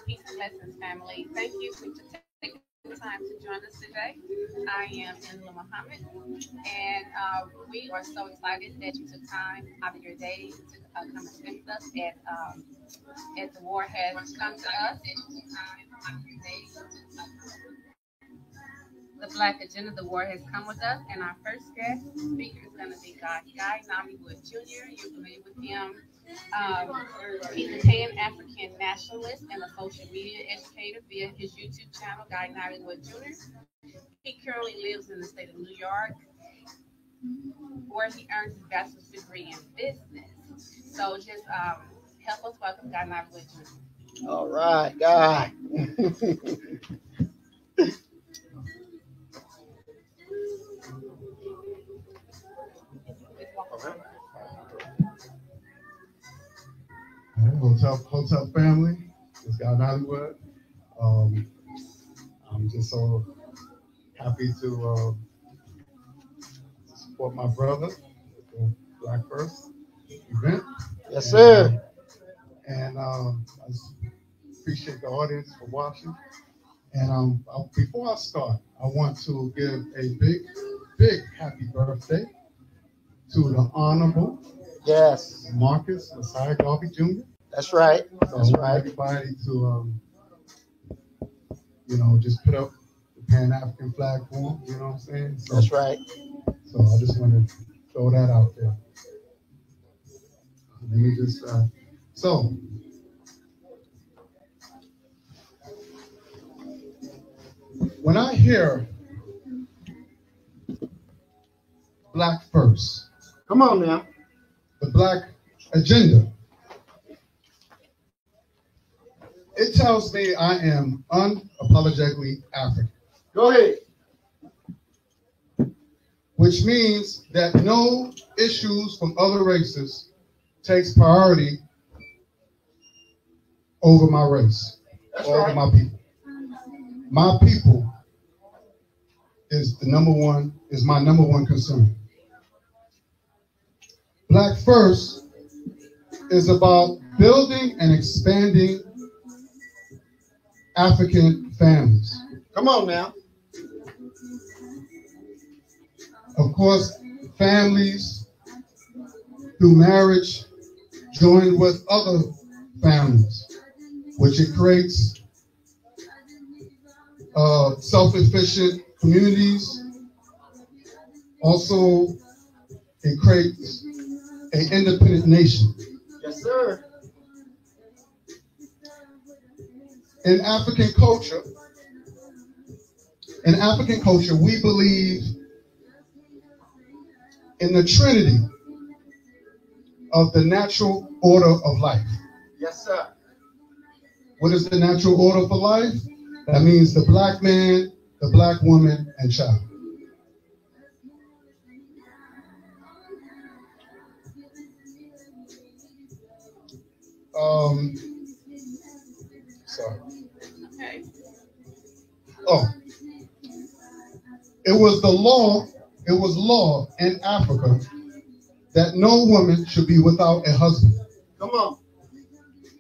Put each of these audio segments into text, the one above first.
Peace and blessings, family. Thank you for taking the time to join us today. I am Muhammad, and we are so excited that you took time out of your day to come and spend with us as the war has come to us. The Black Agenda, the war has come with us, and our first guest speaker is going to be Guy Nollywood Jr. You're familiar with him. He's a Pan-African nationalist and a social media educator via his YouTube channel, Guy Nollywood Jr. He currently lives in the state of New York, where he earned his bachelor's degree in business. So just help us welcome Guy Nollywood Jr. All right, Guy. Hotel family, it's Guy Nollywood. I'm just so happy to support my brother with the Black First event. Yes, sir. And I just appreciate the audience for watching. And before I start, I want to give a big happy birthday to the Honorable Marcus Messiah Garvey Jr. That's right. That's right. Everybody to just put up the Pan-African flag for him, you know what I'm saying? So, that's right. So I just want to throw that out there. Let me just when I hear Black First, come on now, the Black Agenda, it tells me I am unapologetically African. Go ahead. Which means that no issues from other races takes priority over my race, over my people. My people is my number one concern. Black First is about building and expanding African families. Come on now. Of course, families through marriage joined with other families, which it creates self-efficient communities. Also, it creates an independent nation. Yes, sir. In African culture, we believe in the trinity of the natural order of life. Yes, sir. What is the natural order for life? That means the black man, the black woman, and child. Sorry. Okay. Oh. It was law in Africa that no woman should be without a husband. Come on.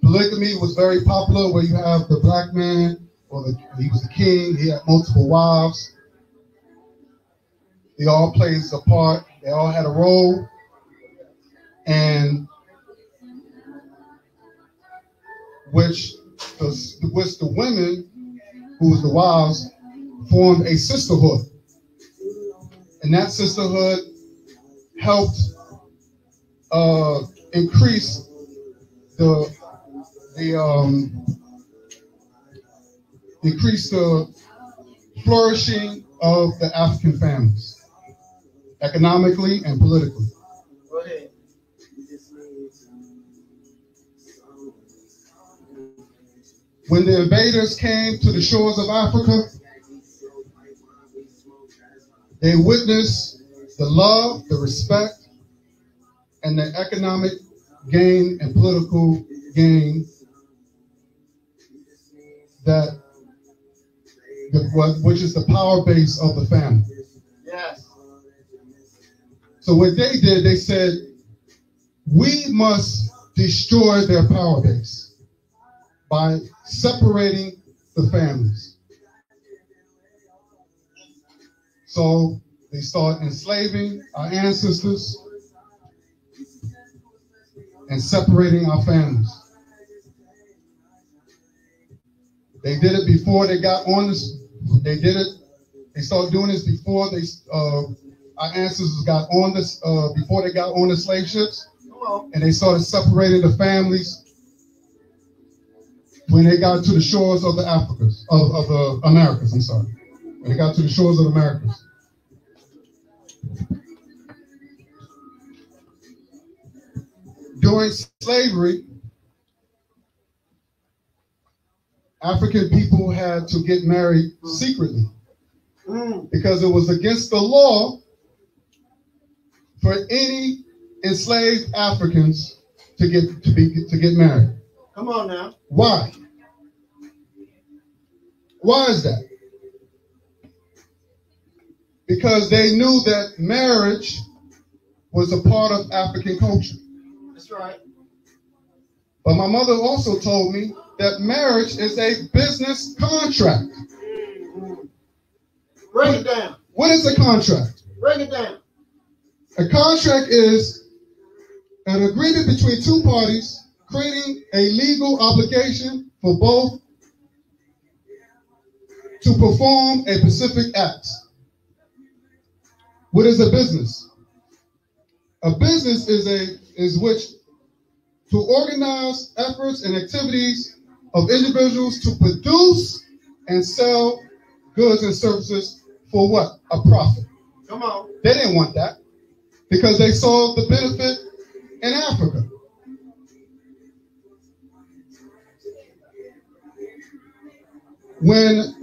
Polygamy was very popular, where you have the black man, he was the king, he had multiple wives. They all played a part, they all had a role, and which the women, who was the wives, formed a sisterhood. And that sisterhood helped increase the flourishing of the African families, economically and politically. Go ahead. When the invaders came to the shores of Africa, they witnessed the love, the respect, and the economic gain and political gain which is the power base of the family. Yes. So what they did, they said, we must destroy their power base. by separating the families. So they start enslaving our ancestors and separating our families. They did it before they got on this. They did it. They started doing this before our ancestors got on this. Before they got on the slave ships, and they started separating the families when they got to the shores of the Africas, of the Americas. I'm sorry, when they got to the shores of the Americas. During slavery, African people had to get married secretly because it was against the law for any enslaved Africans to get married. Come on now. Why? Why is that? Because they knew that marriage was a part of African culture. That's right. But my mother also told me that marriage is a business contract. Break it down. What is a contract? Break it down. A contract is an agreement between two parties creating a legal obligation for both to perform a specific act. What is a business? A business is which to organize efforts and activities of individuals to produce and sell goods and services for what? A profit. Come on. They didn't want that because they saw the benefit in Africa. When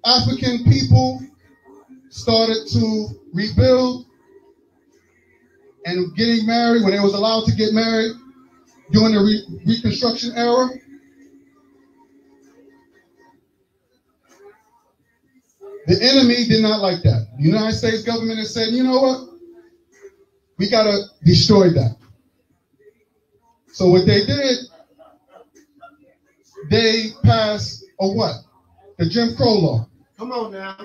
African people started to rebuild and getting married, when they was allowed to get married during the Reconstruction era, the enemy did not like that. The United States government has said, you know what? We got to destroy that. So what they did, they passed a what? The Jim Crow law. Come on now.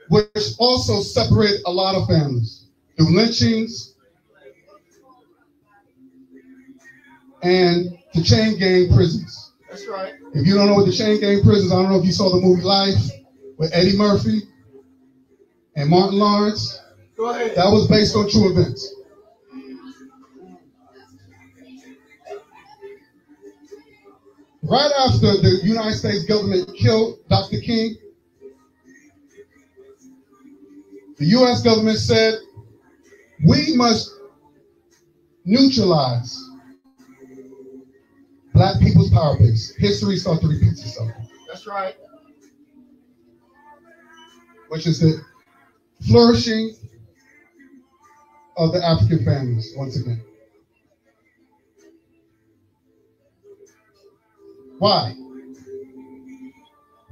Which also separated a lot of families through lynchings and the chain gang prisons. That's right. If you don't know what the chain gang prisons, I don't know if you saw the movie Life with Eddie Murphy and Martin Lawrence. Go ahead. That was based on true events. Right after the United States government killed Dr. King, the U.S. government said, we must neutralize black people's power base. History starts to repeat itself. That's right. Which is the flourishing of the African families, once again. Why?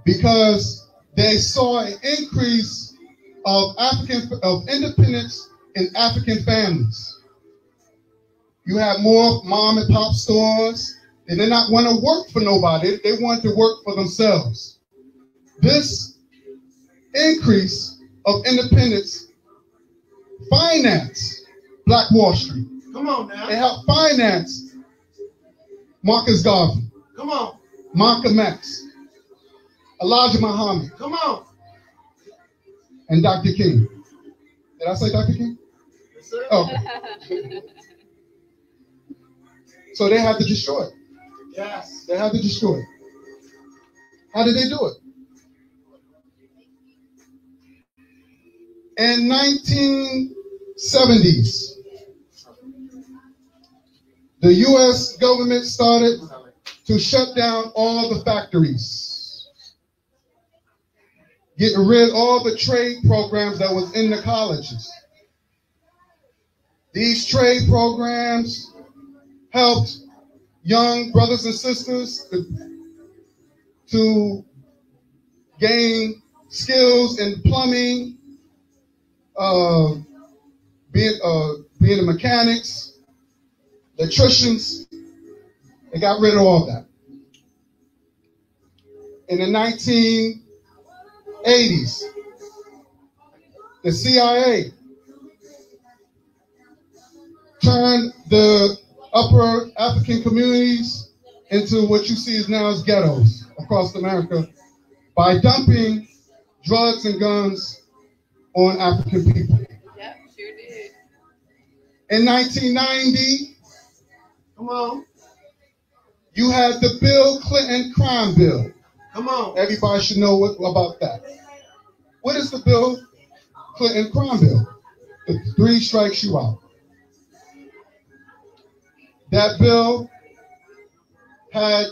Because they saw an increase of independence in African families. You have more mom and pop stores. They did not want to work for nobody. They wanted to work for themselves. This increase of independence financed Black Wall Street. Come on now. They helped finance Marcus Garvey. Come on. Malcolm X, Elijah Muhammad. Come on. And Dr. King. Did I say Dr. King? Yes, sir. Oh. So they had to destroy it. Yes. They had to destroy it. How did they do it? In 1970s, the U.S. government started to shut down all the factories, getting rid of all the trade programs that was in the colleges. These trade programs helped young brothers and sisters to gain skills in plumbing, being the mechanics, electricians, They got rid of all that. In the 1980s, the CIA turned the upper African communities into what you see is now as ghettos across America by dumping drugs and guns on African people. Yep, sure did. In 1990, Come on. you had the Bill Clinton crime bill. Come on. Everybody should know about that. What is the Bill Clinton crime bill? The 3 strikes you out. That bill had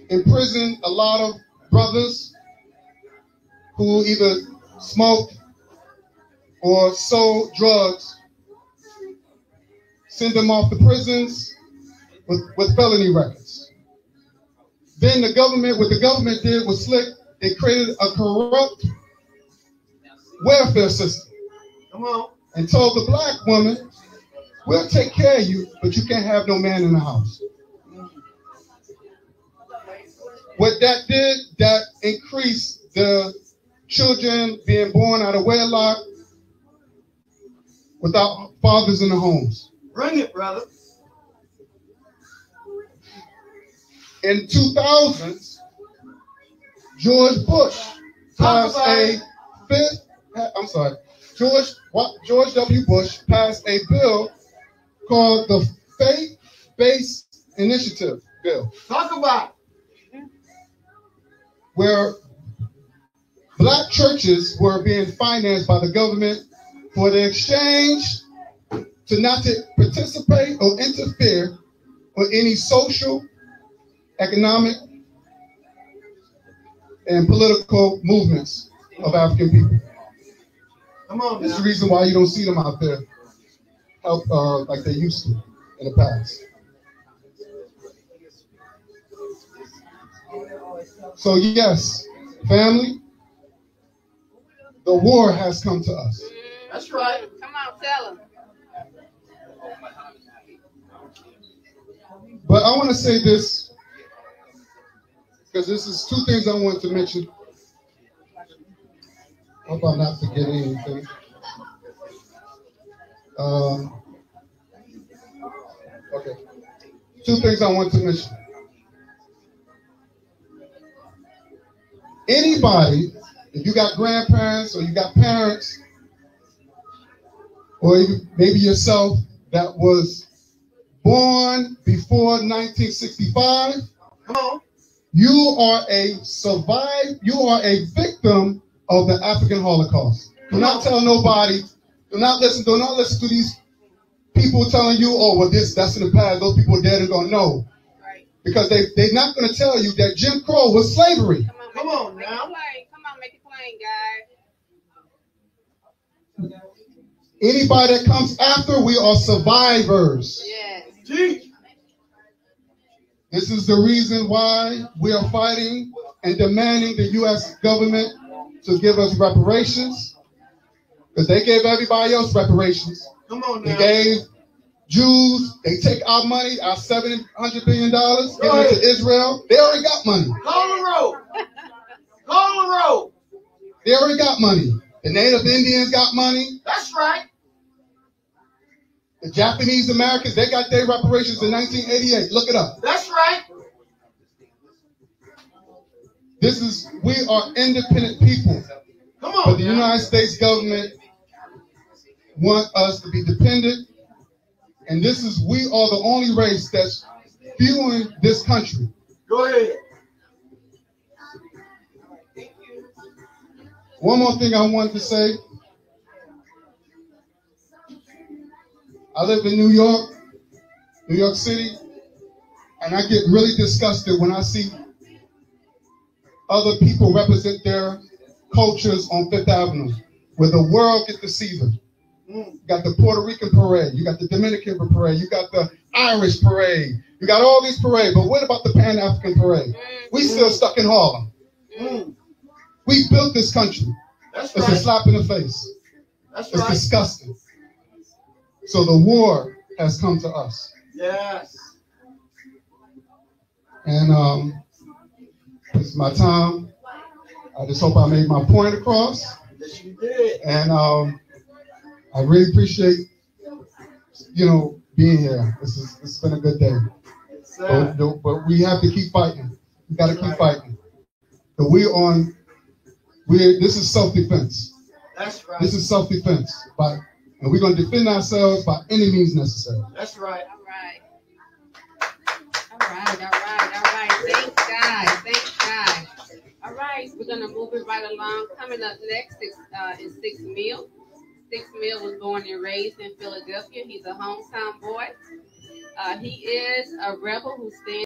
imprisoned a lot of brothers who either smoked or sold drugs, send them off to prisons with felony records. Then the government, what the government did was slick. They created a corrupt welfare system. Come on. And told the black woman, we'll take care of you, but you can't have no man in the house. What that did, that increased the children being born out of wedlock without fathers in the homes. Bring it, brother. In 2000s, George W. Bush passed a bill called the Faith-Based Initiative Bill, Talk about where black churches were being financed by the government for the exchange to not to participate or interfere with any social, economic, and political movements of African people. Come on. This is the reason why you don't see them out there like they used to in the past. So yes, family, the war has come to us. That's right. Come on, tell them. But I want to say this, because this is 2 things I want to mention. Hope I'm not forgetting anything. Okay. 2 things I want to mention. Anybody, if you got grandparents or you got parents, or maybe yourself that was born before 1965, Come on. you are a victim of the African Holocaust. Do not tell nobody, do not listen to these people telling you, oh, well, that's in the past, those people are dead and gone. No. Right. Because they're not going to tell you that Jim Crow was slavery. Come on now. Come on, make it plain, guys. Anybody that comes after, we are survivors. Yes. Teach. This is the reason why we are fighting and demanding the U.S. government to give us reparations. Because they gave everybody else reparations. Come on They now. gave Jews, they take our money, our $700 billion, give it to Israel. They already got money. Call the road. Call the road. They already got money. The Native Indians got money. That's right. The Japanese Americans, they got their reparations in 1988. Look it up. That's right. We are independent people. Come But on. the now. United States government want us to be dependent. And we are the only race that's fueling this country. Go ahead. One more thing I wanted to say. I live in New York City, and I get really disgusted when I see other people represent their cultures on Fifth Avenue, where the world gets to see them. You got the Puerto Rican parade, you got the Dominican parade, you got the Irish parade, you got all these parades, but what about the Pan-African parade? We still stuck in Harlem. We built this country. That's It's a right. slap in the face. That's It's right. disgusting. So the war has come to us. Yes. And this is my time. I just hope I made my point across. Yes, you did. And I really appreciate, being here. This has been a good day. Yes, sir. But we have to keep fighting. We got to That's keep right. fighting. So this is self-defense. That's right. This is self-defense. And we're going to defend ourselves by any means necessary. That's right. All right. Thanks, guys. All right, we're gonna move it right along. Coming up next is Six Mill. Six Mill was born and raised in Philadelphia. He's a hometown boy. He is a rebel who stands